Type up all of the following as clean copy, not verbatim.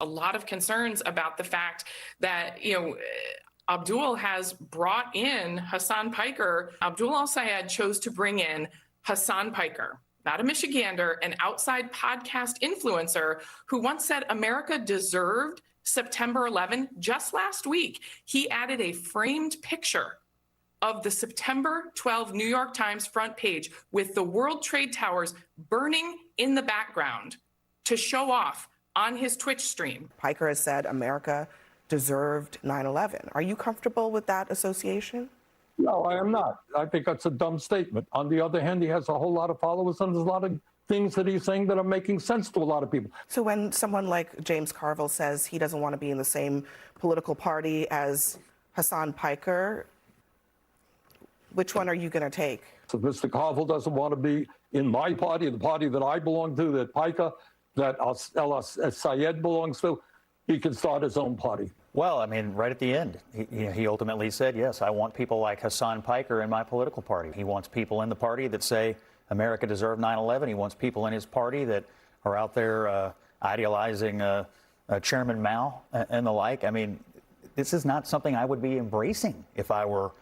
a lot of concerns about the fact that, Abdul has brought in Hassan Piker. Abdul El-Sayed chose to bring in Hassan Piker, not a Michigander, an outside podcast influencer who once said America deserved September 11. Just last week, he added a framed picture of the September 12 New York Times front page with the World Trade Towers burning in the background to show off on his Twitch stream. Piker has said America deserved 9/11. Are you comfortable with that association? No, I am not. I think that's a dumb statement. On the other hand, he has a whole lot of followers, and there's a lot of things that he's saying that are making sense to a lot of people. So when someone like James Carville says he doesn't want to be in the same political party as Hassan Piker, which one are you going to take? So Mr. Carville doesn't want to be in my party, the party that I belong to, that Piker, that El-Sayed belongs to. He can start his own party. Well, I mean, right at the end, he ultimately said, yes, I want people like Hassan Piker in my political party. He wants people in the party that say America deserved 9/11. He wants people in his party that are out there idealizing Chairman Mao and the like. I mean, this is not something I would be embracing if I were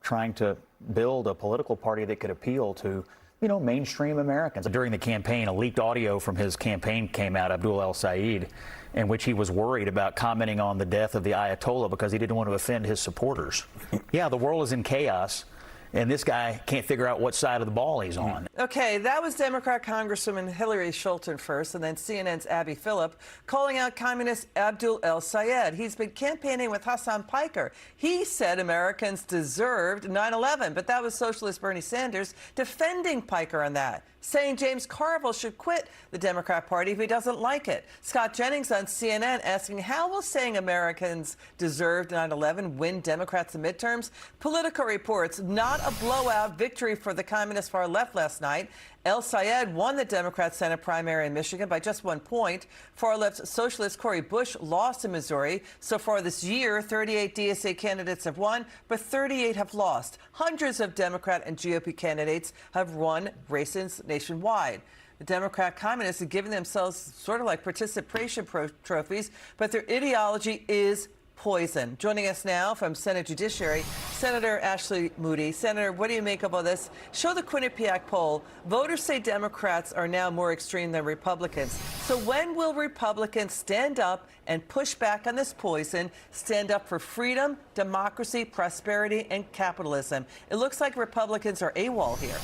trying to build a political party that could appeal to, mainstream Americans. During the campaign, a leaked audio from his campaign came out, Abdul El-Sayed, in which he was worried about commenting on the death of the Ayatollah because he didn't want to offend his supporters. Yeah, the world is in chaos, and this guy can't figure out what side of the ball he's on. Okay, that was Democrat Congresswoman Hillary Schulten first, and then CNN's Abby Phillip calling out communist Abdul El-Sayed. He's been campaigning with Hassan Piker. He said Americans deserved 9/11, but that was socialist Bernie Sanders defending Piker on that, saying James Carville should quit the Democrat Party if he doesn't like it. Scott Jennings on CNN asking, how will saying Americans deserved 9/11 win Democrats the midterms? Politico reports not a blowout victory for the communist far left last night. El-Sayed won the Democrat Senate primary in Michigan by just 1 point. Far-left socialist Cori Bush lost in Missouri. So far this year, 38 DSA candidates have won, but 38 have lost. Hundreds of Democrat and GOP candidates have won races nationwide. The Democrat communists are giving themselves sort of like participation trophies, but their ideology is poison. Joining us now from Senate Judiciary, Senator Ashley Moody. Senator, what do you make of all this? Show the Quinnipiac poll. Voters say Democrats are now more extreme than Republicans. So when will Republicans stand up and push back on this poison, stand up for freedom, democracy, prosperity, and capitalism? It looks like Republicans are AWOL here.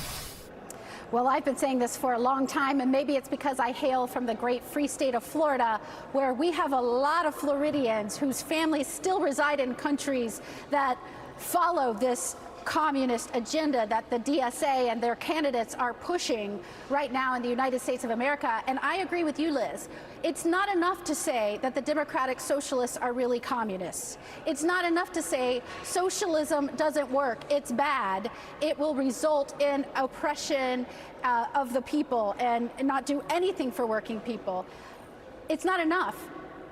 Well, I've been saying this for a long time, and maybe it's because I hail from the great free state of Florida, where we have a lot of Floridians whose families still reside in countries that follow this communist agenda that the DSA and their candidates are pushing right now in the United States of America. And I agree with you, Liz. It's not enough to say that the Democratic Socialists are really communists. It's not enough to say socialism doesn't work, it's bad, it will result in oppression of the people and not do anything for working people. It's not enough.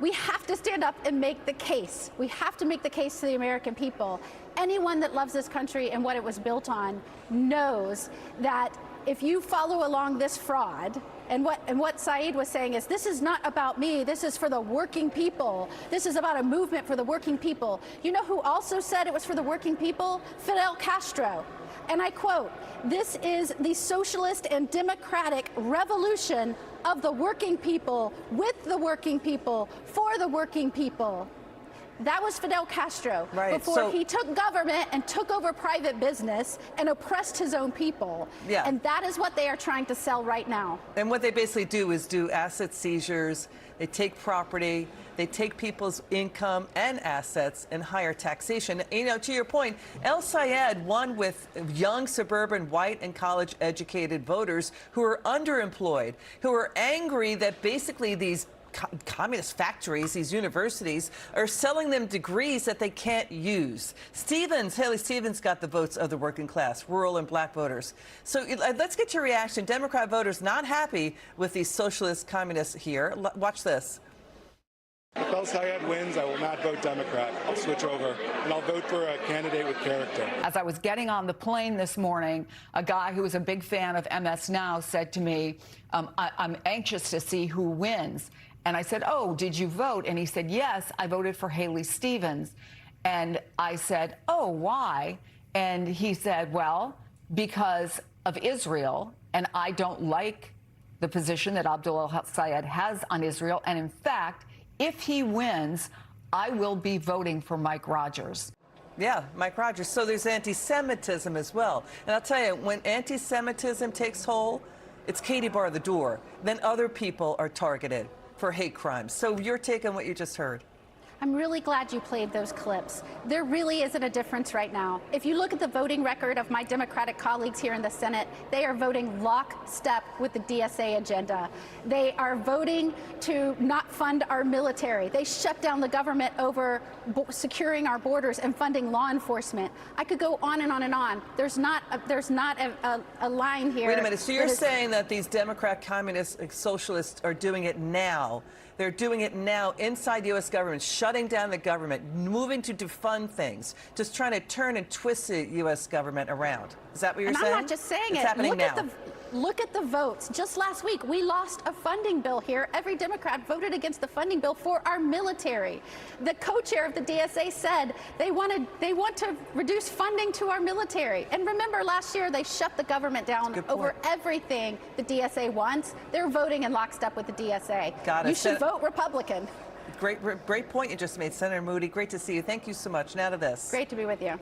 We have to stand up and make the case. We have to make the case to the American people. Anyone that loves this country and what it was built on knows that if you follow along this fraud, and what Saeed was saying is, this is not about me, this is for the working people. This is about a movement for the working people. You know who also said it was for the working people? Fidel Castro. And I quote, "This is the socialist and democratic revolution of the working people, with the working people, for the working people." That was Fidel Castro, right, before he took government and took over private business and oppressed his own people. Yeah. And that is what they are trying to sell right now. And what they basically do is do asset seizures. They take property, they take people's income and assets, and higher taxation. You know, to your point, El-Sayed won with young suburban white and college-educated voters who are underemployed, who are angry that basically these communist factories, these universities, are selling them degrees that they can't use. Haley Stevens got the votes of the working class, rural and black voters. So let's get your reaction. Democrat voters not happy with these socialist communists here. Watch this. If El-Sayed wins, I will not vote Democrat. I'll switch over, and I'll vote for a candidate with character. As I was getting on the plane this morning, a guy who was a big fan of MS Now said to me, I'm anxious to see who wins. And I said, oh, did you vote? And he said, yes, I voted for Haley Stevens. And I said, oh, why? And he said, well, because of Israel, and I don't like the position that Abdul El-Sayed has on Israel. And in fact, if he wins, I will be voting for Mike Rogers. Yeah, Mike Rogers. So there's anti-Semitism as well. And I'll tell you, when anti-Semitism takes hold, it's Katie bar the door. Then other people are targeted for hate crimes. So your take on what you just heard? I'm really glad you played those clips. There really isn't a difference right now. If you look at the voting record of my Democratic colleagues here in the Senate, they are voting lockstep with the DSA agenda. They are voting to not fund our military. They shut down the government over securing our borders and funding law enforcement. I could go on and on and on. There's not a line here. Wait a minute. So you're saying that these Democrat, communist, socialists are doing it now? They're doing it now inside the U.S. government, shutting down the government, moving to defund things, just trying to turn and twist the U.S. government around. Is that what you're saying? I'm not just saying it's it. Happening now. Look at the votes. Just last week, we lost a funding bill here. Every Democrat voted against the funding bill for our military. The co-chair of the DSA said they want to reduce funding to our military. And remember, last year they shut the government down over everything the DSA wants. They're voting in lockstep with the DSA. Got it. You should vote Republican. Great point you just made, Senator Moody. Great to see you. Thank you so much. Now to this. Great to be with you.